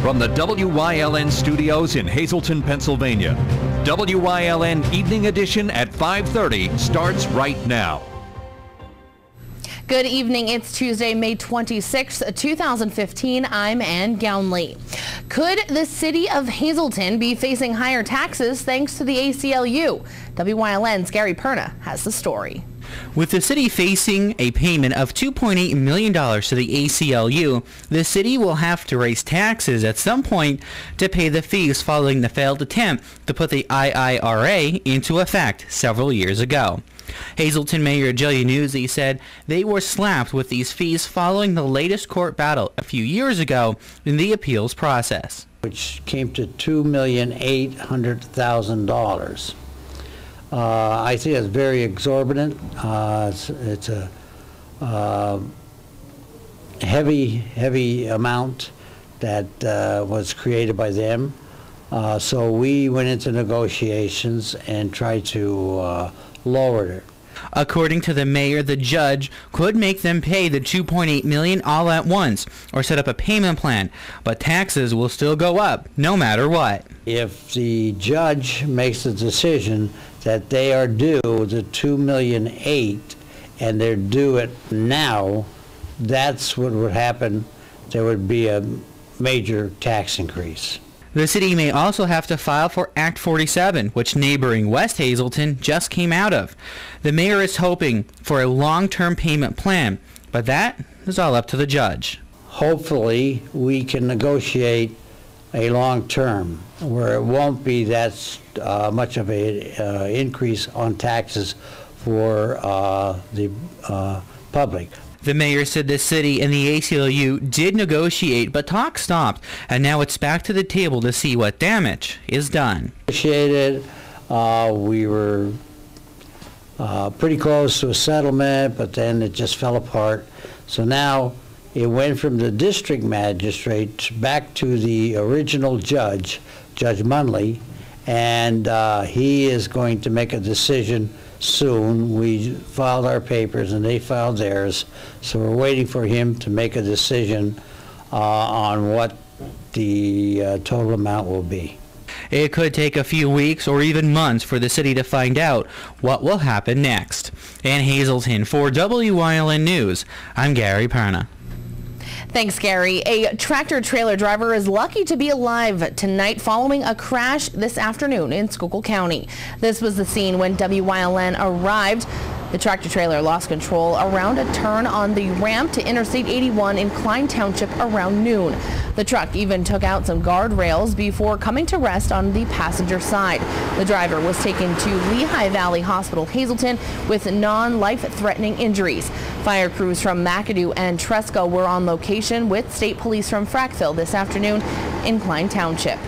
from the WYLN studios in Hazleton, Pennsylvania. WYLN Evening Edition at 5:30 starts right now. Good evening. It's Tuesday, May 26th, 2015. I'm Ann Gownley. Could the city of Hazleton be facing higher taxes thanks to the ACLU? WYLN's Gary Perna has the story. With the city facing a payment of $2.8 million to the ACLU, the city will have to raise taxes at some point to pay the fees following the failed attempt to put the IIRA into effect several years ago. Hazleton Mayor Joe Yannuzzi said they were slapped with these fees following the latest court battle a few years ago in the appeals process, which came to $2,800,000. I think it's very exorbitant. It's a heavy amount that was created by them. So we went into negotiations and tried to lower it. According to the mayor, the judge could make them pay the $2.8 million all at once or set up a payment plan, but taxes will still go up no matter what. If the judge makes a decision that they are due the $2.8 million and they're due it now, that's what would happen. There would be a major tax increase. The city may also have to file for Act 47, which neighboring West Hazleton just came out of. The mayor is hoping for a long-term payment plan, but that is all up to the judge. Hopefully, we can negotiate a long term where it won't be that much of a increase on taxes for the public. The mayor said the city and the ACLU did negotiate, but talk stopped, and now it's back to the table to see what damage is done. Negotiated, we were pretty close to a settlement, but then it just fell apart. So now it went from the district magistrate back to the original judge, Judge Munley, and he is going to make a decision soon. We filed our papers and they filed theirs, so we're waiting for him to make a decision on what the total amount will be. It could take a few weeks or even months for the city to find out what will happen next. In Hazleton, for WYLN News, I'm Gary Perna. Thanks, Gary. A tractor-trailer driver is lucky to be alive tonight following a crash this afternoon in Schuylkill County. This was the scene when WYLN arrived. The tractor-trailer lost control around a turn on the ramp to Interstate 81 in Klein Township around noon. The truck even took out some guardrails before coming to rest on the passenger side. The driver was taken to Lehigh Valley Hospital, Hazleton, with non-life-threatening injuries. Fire crews from McAdoo and Tresco were on location with state police from Frackville this afternoon in Klein Township.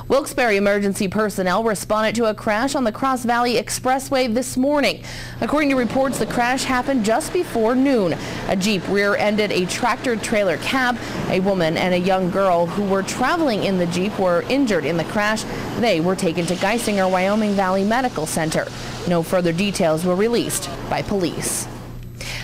Wilkes-Barre emergency personnel responded to a crash on the Cross Valley Expressway this morning. According to reports, the crash happened just before noon. A Jeep rear-ended a tractor-trailer cab. A woman and a young girl who were traveling in the Jeep were injured in the crash. They were taken to Geisinger Wyoming Valley Medical Center. No further details were released by police.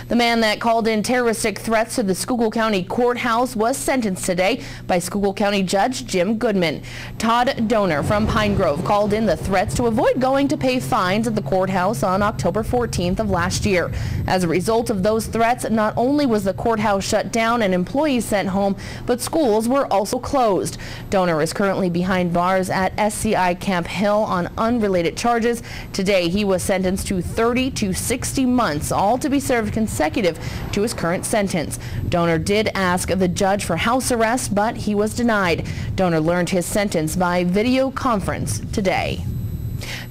The man that called in terroristic threats to the Schuylkill County Courthouse was sentenced today by Schuylkill County Judge Jim Goodman. Todd Donor from Pine Grove called in the threats to avoid going to pay fines at the courthouse on October 14th of last year. As a result of those threats, not only was the courthouse shut down and employees sent home, but schools were also closed. Donor is currently behind bars at SCI Camp Hill on unrelated charges. Today, he was sentenced to 30 to 60 months, all to be served consecutive to his current sentence. Donor did ask the judge for house arrest, but he was denied. Donor learned his sentence by video conference today.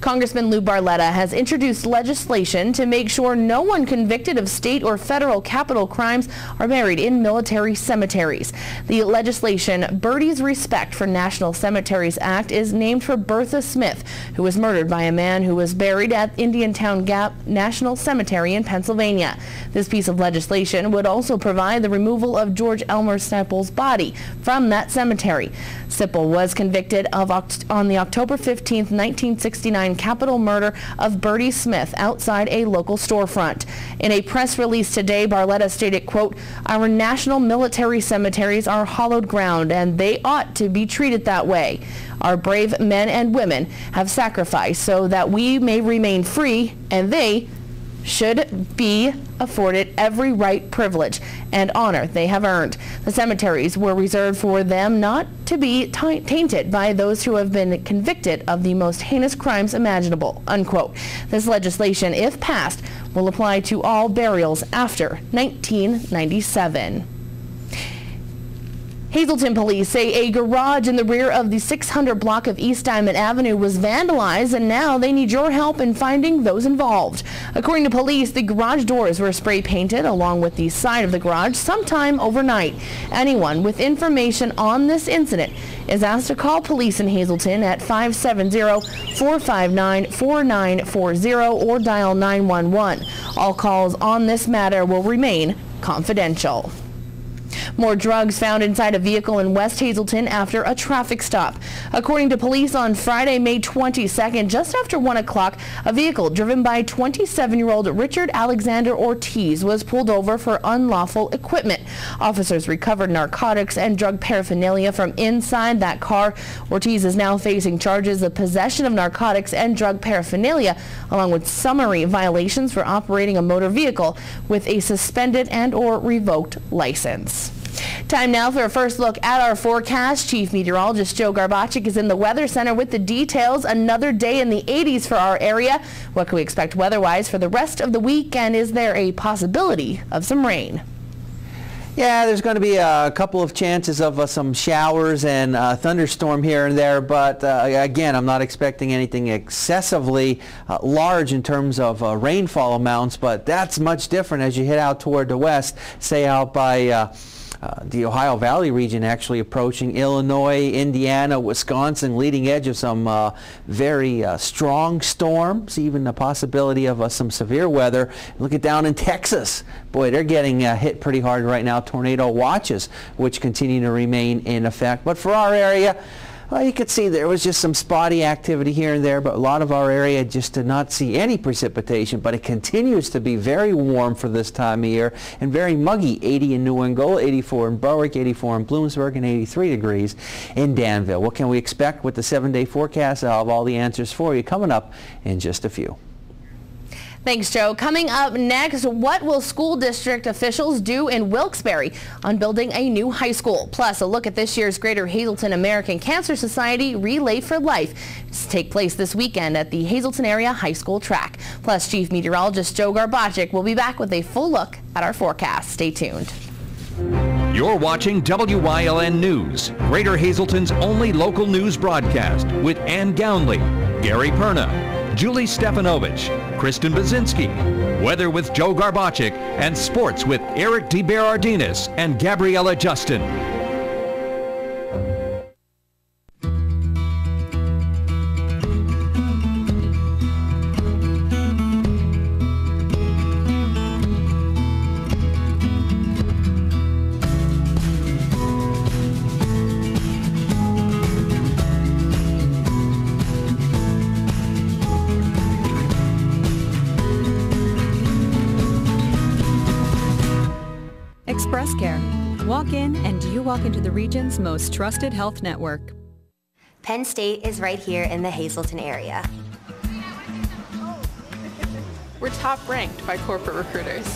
Congressman Lou Barletta has introduced legislation to make sure no one convicted of state or federal capital crimes are buried in military cemeteries. The legislation, Birdie's Respect for National Cemeteries Act, is named for Bertha Smith, who was murdered by a man who was buried at Indiantown Gap National Cemetery in Pennsylvania. This piece of legislation would also provide the removal of George Elmer Sippel's body from that cemetery. Sippel was convicted of on the October 15, 1969 and capital murder of Birdie Smith outside a local storefront. In a press release today, Barletta stated, quote, "Our national military cemeteries are hallowed ground and they ought to be treated that way. Our brave men and women have sacrificed so that we may remain free, and they should be afforded every right, privilege, and honor they have earned. The cemeteries were reserved for them not to be tainted by those who have been convicted of the most heinous crimes imaginable," unquote. This legislation, if passed, will apply to all burials after 1997. Hazleton police say a garage in the rear of the 600 block of East Diamond Avenue was vandalized, and now they need your help in finding those involved. According to police, the garage doors were spray painted along with the side of the garage sometime overnight. Anyone with information on this incident is asked to call police in Hazleton at 570-459-4940 or dial 911. All calls on this matter will remain confidential. More drugs found inside a vehicle in West Hazleton after a traffic stop. According to police, on Friday, May 22nd, just after 1 o'clock, a vehicle driven by 27-year-old Richard Alexander Ortiz was pulled over for unlawful equipment. Officers recovered narcotics and drug paraphernalia from inside that car. Ortiz is now facing charges of possession of narcotics and drug paraphernalia, along with summary violations for operating a motor vehicle with a suspended and/or revoked license. Time now for a first look at our forecast. Chief Meteorologist Joe Garbacik is in the Weather Center with the details. Another day in the 80s for our area. What can we expect weather-wise for the rest of the week, and is there a possibility of some rain? Yeah, there's going to be a couple of chances of some showers and thunderstorm here and there, but again, I'm not expecting anything excessively large in terms of rainfall amounts, but that's much different as you head out toward the west, say out by the Ohio Valley region, actually approaching Illinois, Indiana, Wisconsin, leading edge of some very strong storms, even the possibility of some severe weather. Look at down in Texas. Boy, they're getting hit pretty hard right now. Tornado watches, which continue to remain in effect. But for our area, well, you could see there was just some spotty activity here and there, but a lot of our area just did not see any precipitation, but it continues to be very warm for this time of year and very muggy. 80 in New Angola, 84 in Berwick, 84 in Bloomsburg, and 83 degrees in Danville. What can we expect with the 7-day forecast? I'll have all the answers for you coming up in just a few. Thanks, Joe. Coming up next, what will school district officials do in Wilkes-Barre on building a new high school? Plus, a look at this year's Greater Hazleton American Cancer Society Relay for Life. It's take place this weekend at the Hazleton Area High School track. Plus, Chief Meteorologist Joe Garbacik will be back with a full look at our forecast. Stay tuned. You're watching WYLN News, Greater Hazleton's only local news broadcast, with Ann Gownley, Gary Perna, Julie Stefanovich, Kristen Bazinski, weather with Joe Garbacik, and sports with Eric DeBerardinis and Gabriella Justin. Express Care. Walk in and you walk into the region's most trusted health network. Penn State is right here in the Hazleton area. We're top ranked by corporate recruiters.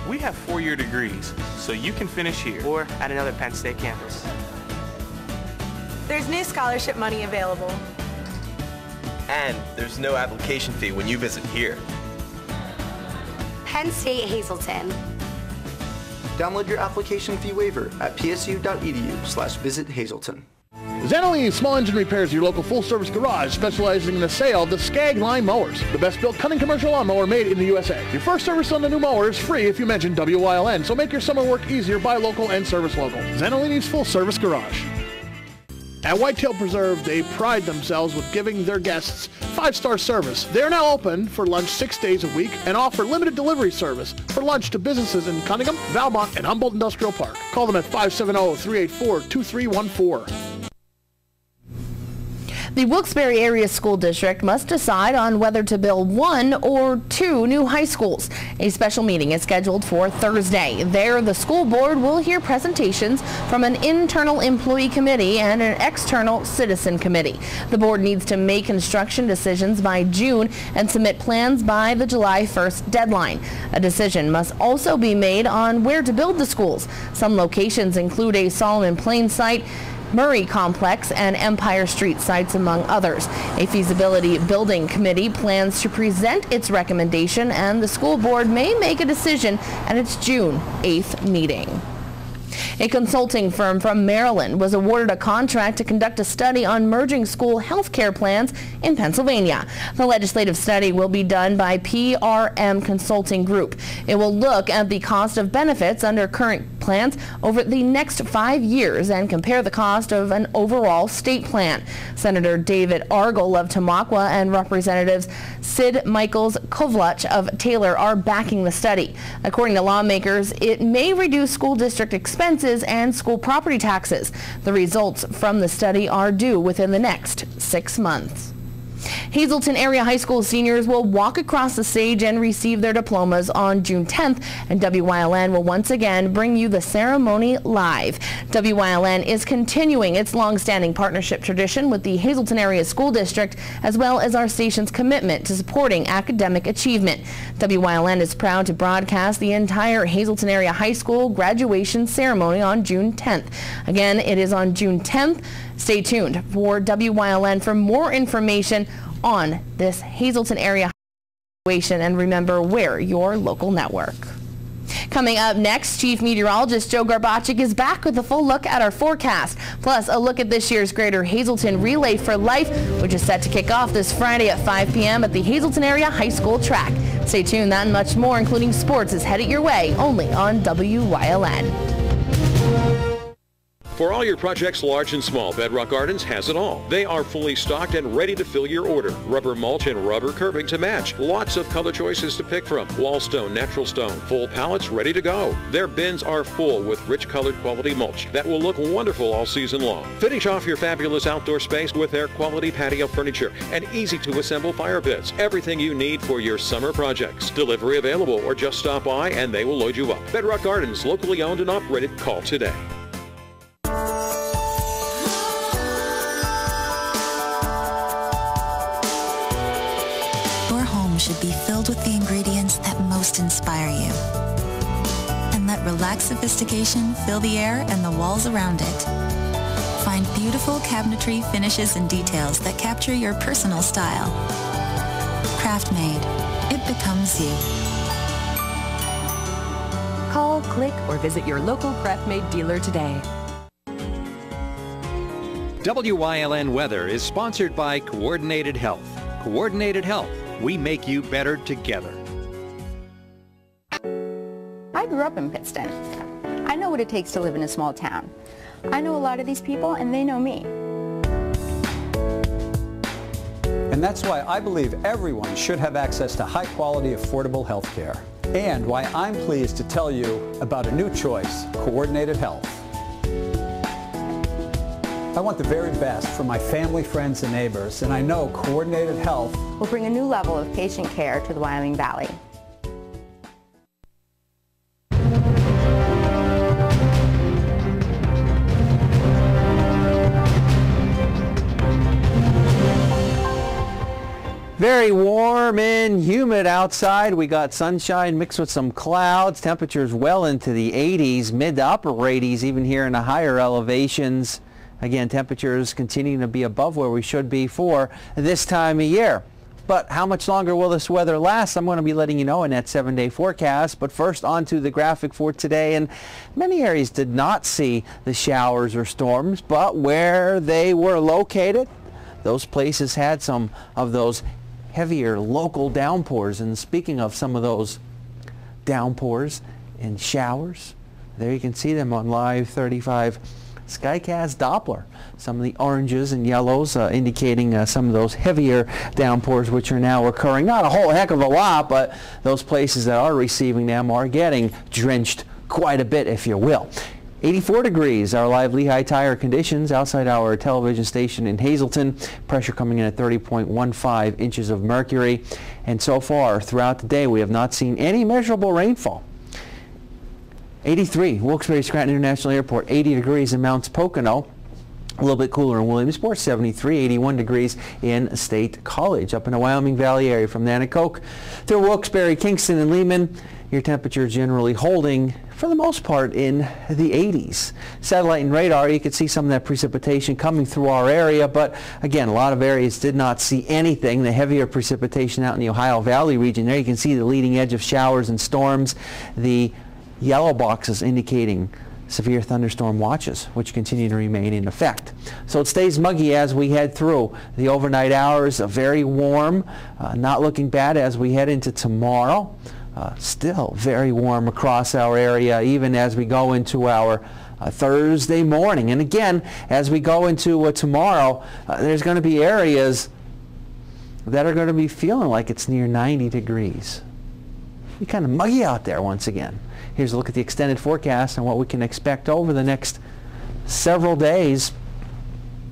We have 4-year degrees, so you can finish here or at another Penn State campus. There's new scholarship money available. And there's no application fee when you visit here. Penn State Hazleton. Download your application fee waiver at psu.edu/visit Hazleton. Zanolini Small Engine Repairs, your local full-service garage specializing in the sale of the Skag line mowers, the best-built cutting commercial lawnmower made in the USA. Your first service on the new mower is free if you mention WYLN, so make your summer work easier. Buy local and service local. Zanolini's full-service garage. At Whitetail Preserve, they pride themselves with giving their guests 5-star service. They're now open for lunch 6 days a week and offer limited delivery service for lunch to businesses in Cunningham, Valmont, and Humboldt Industrial Park. Call them at 570-384-2314. The Wilkes-Barre Area School District must decide on whether to build 1 or 2 new high schools. A special meeting is scheduled for Thursday. There, the school board will hear presentations from an internal employee committee and an external citizen committee. The board needs to make construction decisions by June and submit plans by the July 1st deadline. A decision must also be made on where to build the schools. Some locations include a Solomon Plains site, Murray Complex, and Empire Street sites, among others. A feasibility building committee plans to present its recommendation, and the school board may make a decision at its June 8th meeting. A consulting firm from Maryland was awarded a contract to conduct a study on merging school health care plans in Pennsylvania. The legislative study will be done by PRM Consulting Group. It will look at the cost of benefits under current plans over the next 5 years and compare the cost of an overall state plan. Senator David Argyle of Tamaqua and Representatives Sid Michaels Kovluch of Taylor are backing the study. According to lawmakers, it may reduce school district expenses and school property taxes. The results from the study are due within the next 6 months. Hazleton Area High School seniors will walk across the stage and receive their diplomas on June 10th, and WYLN will once again bring you the ceremony live. WYLN is continuing its long-standing partnership tradition with the Hazleton Area School District, as well as our station's commitment to supporting academic achievement. WYLN is proud to broadcast the entire Hazleton Area High School graduation ceremony on June 10th. Again, it is on June 10th. Stay tuned for WYLN for more information on this Hazleton Area graduation, and remember, wear your local network. Coming up next, Chief Meteorologist Joe Garbacik is back with a full look at our forecast, plus a look at this year's Greater Hazleton Relay for Life, which is set to kick off this Friday at 5 p.m. at the Hazleton Area High School track. Stay tuned, that and much more, including sports, is headed your way only on WYLN. For all your projects, large and small, Bedrock Gardens has it all. They are fully stocked and ready to fill your order. Rubber mulch and rubber curbing to match. Lots of color choices to pick from. Wall stone, natural stone, full pallets ready to go. Their bins are full with rich colored quality mulch that will look wonderful all season long. Finish off your fabulous outdoor space with their quality patio furniture and easy to assemble fire pits. Everything you need for your summer projects. Delivery available, or just stop by and they will load you up. Bedrock Gardens, locally owned and operated. Call today. Should be filled with the ingredients that most inspire you. And let relaxed sophistication fill the air and the walls around it. Find beautiful cabinetry finishes and details that capture your personal style. Craft-made. It becomes you. Call, click, or visit your local Craft-Made dealer today. WYLN Weather is sponsored by Coordinated Health. Coordinated Health. We make you better together. I grew up in Pittston. I know what it takes to live in a small town. I know a lot of these people, and they know me. And that's why I believe everyone should have access to high-quality, affordable health care. And why I'm pleased to tell you about a new choice, Coordinated Health. I want the very best for my family, friends, and neighbors, and I know Coordinated Health will bring a new level of patient care to the Wyoming Valley. Very warm and humid outside. We got sunshine mixed with some clouds. Temperatures well into the 80s, mid to upper 80s, even here in the higher elevations. Again, temperatures continuing to be above where we should be for this time of year. But how much longer will this weather last? I'm going to be letting you know in that 7-day forecast. But first, on to the graphic for today. And many areas did not see the showers or storms, but where they were located, those places had some of those heavier local downpours. And speaking of some of those downpours and showers, there you can see them on Live 35 SkyCast Doppler. Some of the oranges and yellows indicating some of those heavier downpours which are now occurring. Not a whole heck of a lot, but those places that are receiving them are getting drenched quite a bit, if you will. 84 degrees, our live Lehigh Tire conditions outside our television station in Hazleton. Pressure coming in at 30.15 inches of mercury. And so far throughout the day, we have not seen any measurable rainfall. 83, Wilkes-Barre Scranton International Airport, 80 degrees in Mounts Pocono. A little bit cooler in Williamsport, 73, 81 degrees in State College. Up in the Wyoming Valley area from Nanticoke through Wilkes-Barre, Kingston, and Lehman, your temperature generally holding, for the most part, in the 80s. Satellite and radar, you can see some of that precipitation coming through our area, but again, a lot of areas did not see anything. The heavier precipitation out in the Ohio Valley region, there you can see the leading edge of showers and storms. The yellow boxes indicating severe thunderstorm watches, which continue to remain in effect. So it stays muggy as we head through the overnight hours. Very warm, not looking bad as we head into tomorrow. Still very warm across our area, even as we go into our Thursday morning. And again, as we go into tomorrow, there's going to be areas that are going to be feeling like it's near 90 degrees. Be kind of muggy out there once again. Here's a look at the extended forecast and what we can expect over the next several days.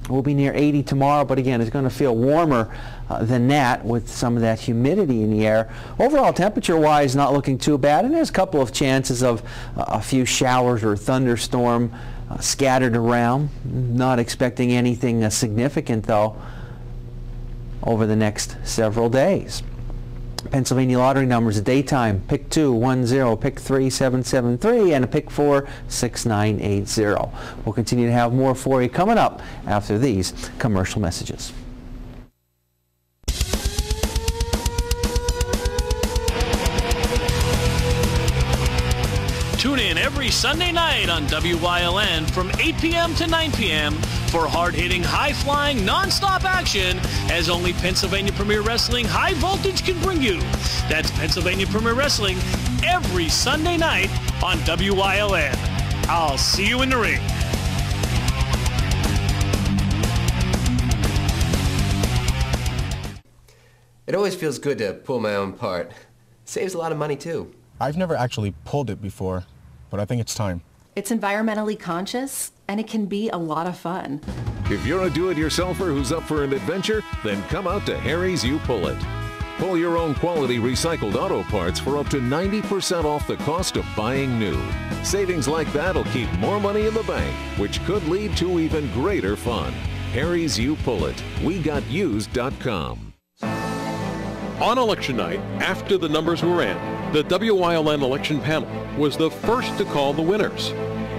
We'll be near 80 tomorrow, but again, it's going to feel warmer than that with some of that humidity in the air. Overall, temperature-wise, not looking too bad, and there's a couple of chances of a few showers or thunderstorm scattered around. Not expecting anything significant, though, over the next several days. Pennsylvania lottery numbers: daytime, pick 2, 10, pick 3, 773, and a pick 4, 6980. We'll continue to have more for you coming up after these commercial messages. Tune in every Sunday night on WYLN from 8 p.m. to 9 p.m. for hard-hitting, high-flying, non-stop action as only Pennsylvania Premier Wrestling High Voltage can bring you. That's Pennsylvania Premier Wrestling every Sunday night on WYLN. I'll see you in the ring. It always feels good to pull my own part. Saves a lot of money, too. I've never actually pulled it before, but I think it's time. It's environmentally conscious, and it can be a lot of fun. If you're a do-it-yourselfer who's up for an adventure, then come out to Harry's You Pull It. Pull your own quality recycled auto parts for up to 90% off the cost of buying new. Savings like that'll keep more money in the bank, which could lead to even greater fun. Harry's You Pull It. WeGotUsed.com. On election night, after the numbers were in, the WYLN election panel was the first to call the winners.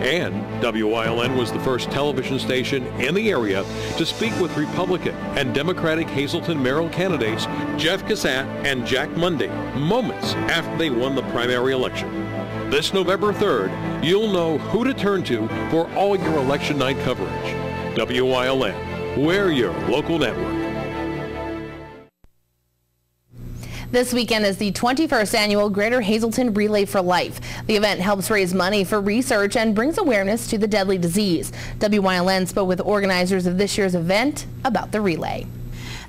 And WYLN was the first television station in the area to speak with Republican and Democratic Hazleton mayoral candidates Jeff Cassatt and Jack Monday moments after they won the primary election. This November 3rd, you'll know who to turn to for all your election night coverage. WYLN, we're your local network. This weekend is the 21st annual Greater Hazleton Relay for Life. The event helps raise money for research and brings awareness to the deadly disease. WYLN spoke with organizers of this year's event about the relay.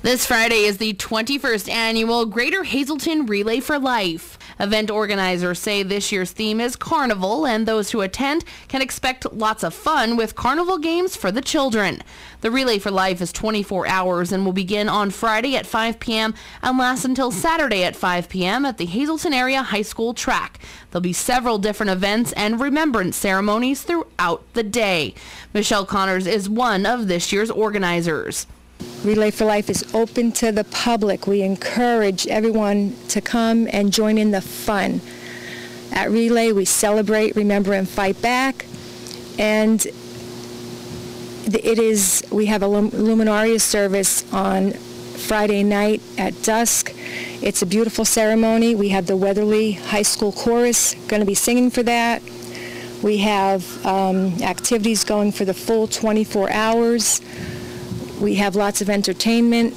This Friday is the 21st annual Greater Hazleton Relay for Life. Event organizers say this year's theme is Carnival, and those who attend can expect lots of fun with carnival games for the children. The Relay for Life is 24 hours and will begin on Friday at 5 p.m. and last until Saturday at 5 p.m. at the Hazleton Area High School track. There'll be several different events and remembrance ceremonies throughout the day. Michelle Connors is one of this year's organizers. Relay for Life is open to the public. We encourage everyone to come and join in the fun. At Relay, we celebrate, remember, and fight back. And we have a Luminaria service on Friday night at dusk. It's a beautiful ceremony. We have the Weatherly High School Chorus going to be singing for that. We have activities going for the full 24 hours. We have lots of entertainment,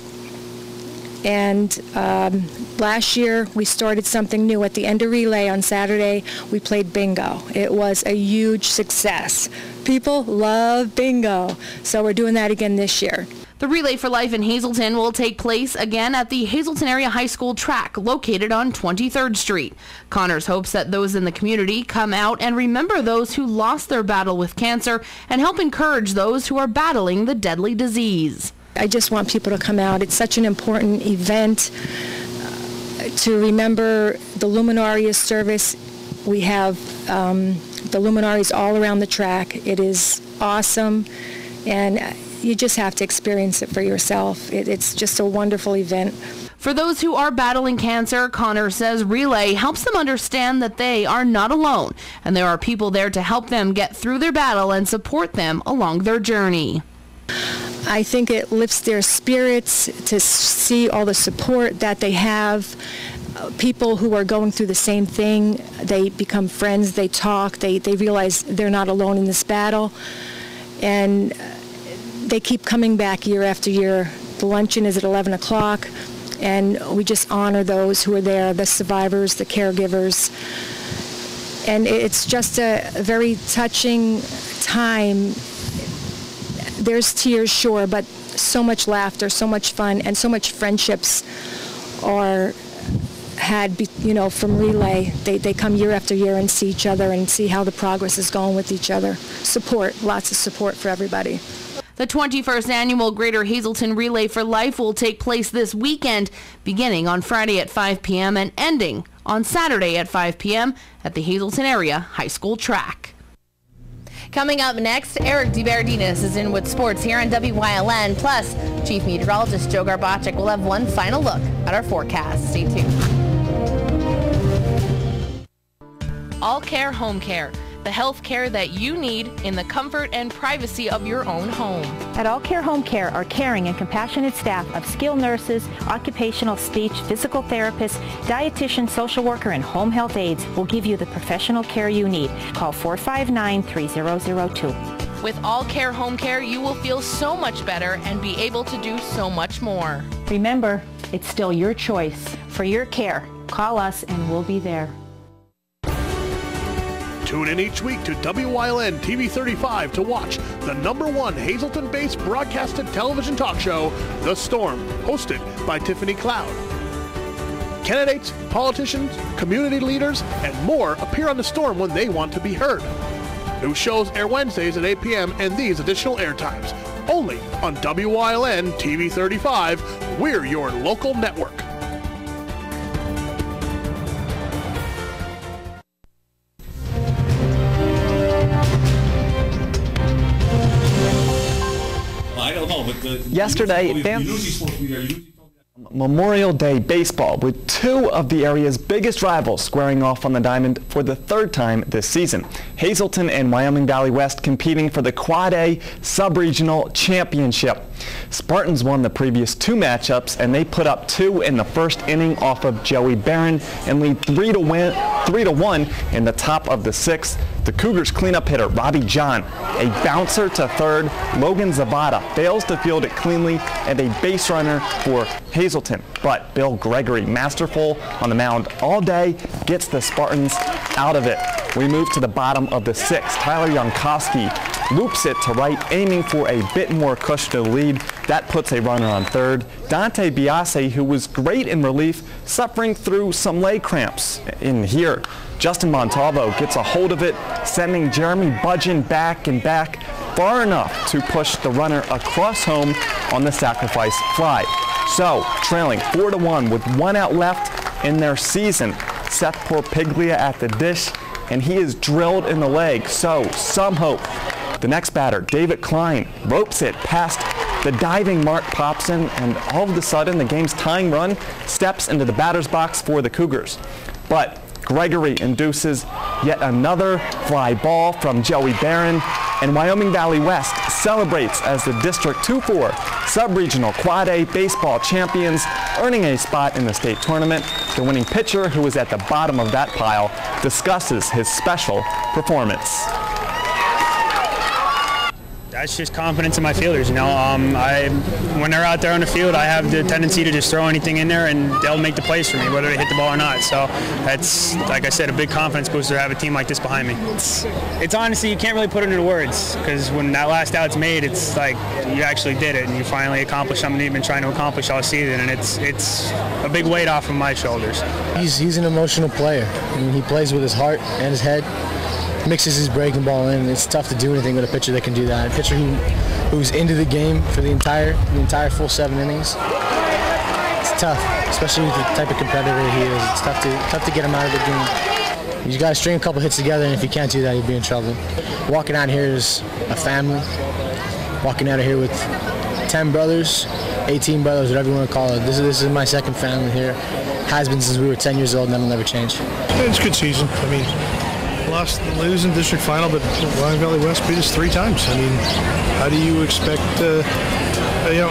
and last year we started something new at the end of Relay on Saturday. We played bingo. It was a huge success. People love bingo, so we're doing that again this year. The Relay for Life in Hazleton will take place again at the Hazleton Area High School track located on 23rd Street. Connors hopes that those in the community come out and remember those who lost their battle with cancer and help encourage those who are battling the deadly disease. I just want people to come out. It's such an important event to remember the Luminarias service. We have the luminaries all around the track. It is awesome, and you just have to experience it for yourself. It's just a wonderful event. For those who are battling cancer, Connor says Relay helps them understand that they are not alone, and there are people there to help them get through their battle and support them along their journey. I think it lifts their spirits to see all the support that they have. People who are going through the same thing, they become friends, they talk, they realize they're not alone in this battle, and they keep coming back year after year. The luncheon is at 11 o'clock, and we just honor those who are there, the survivors, the caregivers. And it's just a very touching time. There's tears, sure, but so much laughter, so much fun, and so much friendships are had, from Relay. They come year after year and see each other and see how the progress is going with each other. Support, lots of support for everybody. The 21st annual Greater Hazleton Relay for Life will take place this weekend, beginning on Friday at 5 p.m. and ending on Saturday at 5 p.m. at the Hazleton Area High School track. Coming up next, Eric DeBerardinis is in with sports here on WYLN. Plus, Chief Meteorologist Joe Garbacek will have one final look at our forecast. Stay tuned. All Care Home Care, the health care that you need in the comfort and privacy of your own home. At All Care Home Care, our caring and compassionate staff of skilled nurses, occupational speech, physical therapists, dietitian, social worker, and home health aides will give you the professional care you need. Call 459-3002. With All Care Home Care, you will feel so much better and be able to do so much more. Remember, it's still your choice. For your care, call us and we'll be there. Tune in each week to WYLN TV 35 to watch the #1 Hazleton-based broadcasted television talk show, The Storm, hosted by Tiffany Cloud. Candidates, politicians, community leaders, and more appear on The Storm when they want to be heard. New shows air Wednesdays at 8 p.m. and these additional air times. Only on WYLN TV 35. We're your local network. Yesterday, Memorial Day baseball, with two of the area's biggest rivals squaring off on the diamond for the third time this season. Hazleton and Wyoming Valley West competing for the Quad A Sub-Regional Championship. Spartans won the previous two matchups, and they put up 2 in the first inning off of Joey Barron and lead 3-1 in the top of the 6th. The Cougars cleanup hitter Robbie John, a bouncer to third. Logan Zavada fails to field it cleanly, and a base runner for Hazleton. But Bill Gregory, masterful on the mound all day, gets the Spartans out of it. We move to the bottom of the 6th. Tyler Jankowski loops it to right, aiming for a bit more cushion to the lead. That puts a runner on third. Dante Biase, who was great in relief, suffering through some leg cramps in here. Justin Montalvo gets a hold of it, sending Jeremy Budgeon back and back far enough to push the runner across home on the sacrifice fly. So, trailing 4-1 with 1 out left in their season. Seth Porpiglia at the dish, and he is drilled in the leg, so some hope. The next batter, David Klein, ropes it past the diving Mark Popson, and all of a sudden the game's tying run steps into the batter's box for the Cougars. But Gregory induces yet another fly ball from Joey Barron, and Wyoming Valley West celebrates as the District 2-4 Sub-Regional Quad A baseball champions, earning a spot in the state tournament. The winning pitcher, who is at the bottom of that pile, discusses his special performance. That's just confidence in my fielders, you know. When they're out there on the field, I have the tendency to just throw anything in there and they'll make the plays for me, whether they hit the ball or not. So that's, like I said, a big confidence booster to have a team like this behind me. It's honestly, you can't really put it into words, because when that last out's made, it's like you actually did it and you finally accomplished something you've been trying to accomplish all season, and it's a big weight off of my shoulders. He's an emotional player. I mean, he plays with his heart and his head. Mixes his breaking ball in. It's tough to do anything with a pitcher that can do that. A pitcher who's into the game for the entire full 7 innings. It's tough, especially with the type of competitor he is. It's tough to get him out of the game. You got to string a couple hits together, and if you can't do that, you'll be in trouble. Walking out here is a family. Walking out of here with 10 brothers, 18 brothers, whatever you want to call it. This is my second family here. Has been since we were 10 years old, and that'll never change. It's a good season. I mean, lose in district final, but Wyoming Valley West beat us 3 times. I mean, how do you expect,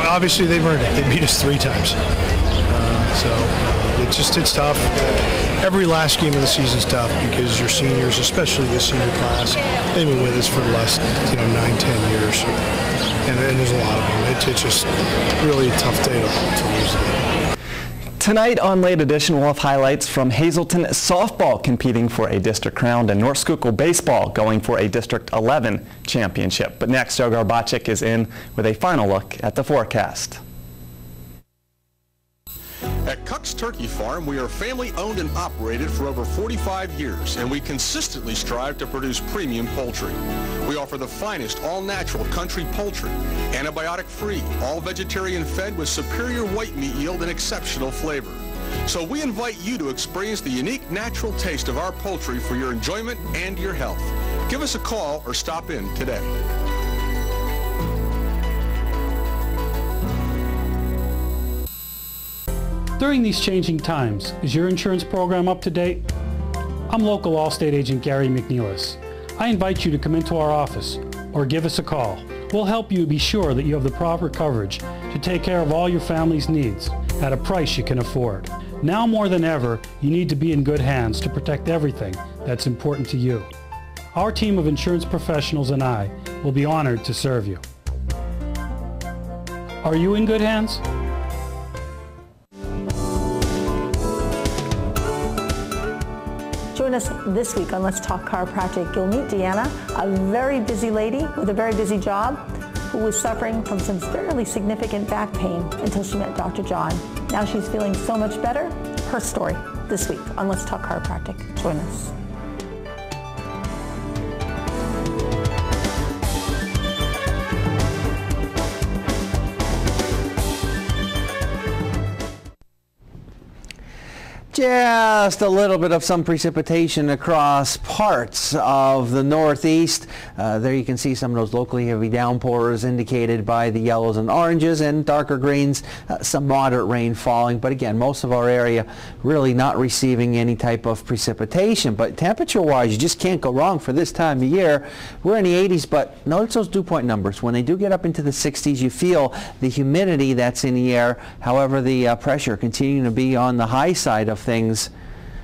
obviously they've earned it. They beat us 3 times. It's tough. Every last game of the season's tough because your seniors, especially the senior class, they've been with us for the last 9-10 years. And there's a lot of them. It's just really a tough day to lose them. Tonight on Late Edition, we'll have highlights from Hazleton softball competing for a district crown and North Schuylkill baseball going for a District 11 championship. But next, Joe Garbacik is in with a final look at the forecast. At Cuck's Turkey Farm, we are family owned and operated for over 45 years, and we consistently strive to produce premium poultry. We offer the finest all-natural country poultry, antibiotic-free, all-vegetarian fed with superior white meat yield and exceptional flavor. So we invite you to experience the unique natural taste of our poultry for your enjoyment and your health. Give us a call or stop in today. During these changing times, is your insurance program up to date? I'm local Allstate agent Gary McNeilis. I invite you to come into our office or give us a call. We'll help you be sure that you have the proper coverage to take care of all your family's needs at a price you can afford. Now more than ever, you need to be in good hands to protect everything that's important to you. Our team of insurance professionals and I will be honored to serve you. Are you in good hands? Join us this week on Let's Talk Chiropractic. You'll meet Deanna, a very busy lady with a very busy job who was suffering from some fairly significant back pain until she met Dr. John. Now she's feeling so much better. Her story this week on Let's Talk Chiropractic. Join us. Just a little bit of some precipitation across parts of the northeast. There you can see some of those locally heavy downpours indicated by the yellows and oranges, and darker greens, some moderate rain falling. But again, most of our area really not receiving any type of precipitation. But temperature-wise, you just can't go wrong for this time of year. We're in the 80s, but notice those dew point numbers. When they do get up into the 60s, you feel the humidity that's in the air. However, the pressure continuing to be on the high side of things.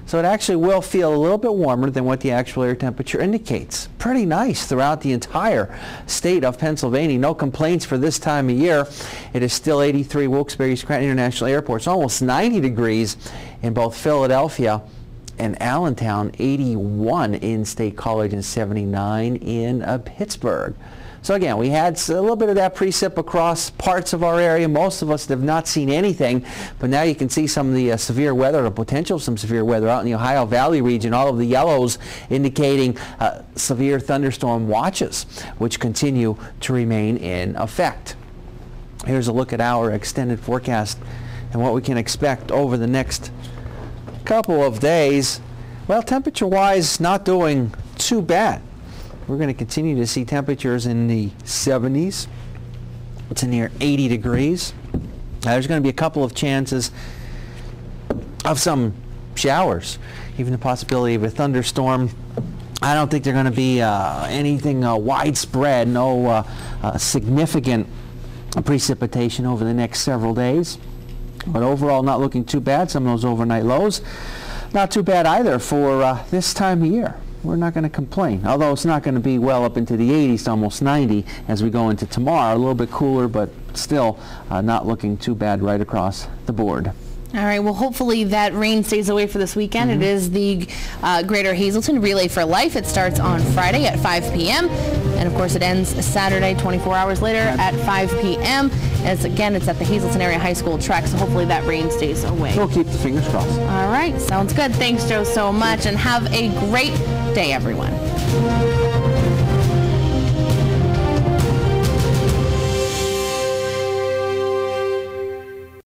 So it actually will feel a little bit warmer than what the actual air temperature indicates. Pretty nice throughout the entire state of Pennsylvania. No complaints for this time of year. It is still 83 Wilkes-Barre-Scranton International Airport. It's almost 90 degrees in both Philadelphia and Allentown, 81 in State College, and 79 in Pittsburgh. So again, we had a little bit of that precip across parts of our area. Most of us have not seen anything, but now you can see some of the severe weather, the potential of some severe weather out in the Ohio Valley region. All of the yellows indicating severe thunderstorm watches, which continue to remain in effect. Here's a look at our extended forecast and what we can expect over the next couple of days. Well, temperature-wise, not doing too bad. We're going to continue to see temperatures in the 70s to near 80 degrees. There's going to be a couple of chances of some showers, even the possibility of a thunderstorm. I don't think they're going to be anything widespread, no significant precipitation over the next several days. But overall, not looking too bad. Some of those overnight lows, not too bad either for this time of year. we're not going to complain. Although it's not going to be well up into the 80s to almost 90 as we go into tomorrow. A little bit cooler, but still not looking too bad right across the board. All right, well, hopefully that rain stays away for this weekend. It is the Greater Hazelton Relay for Life. It starts on Friday at 5 p.m. And, of course, it ends Saturday 24 hours later at 5 p.m. As, again, it's at the Hazelton Area High School track, so hopefully that rain stays away. We'll keep the fingers crossed. All right, sounds good. Thanks, Joe, so much, and have a great day, everyone.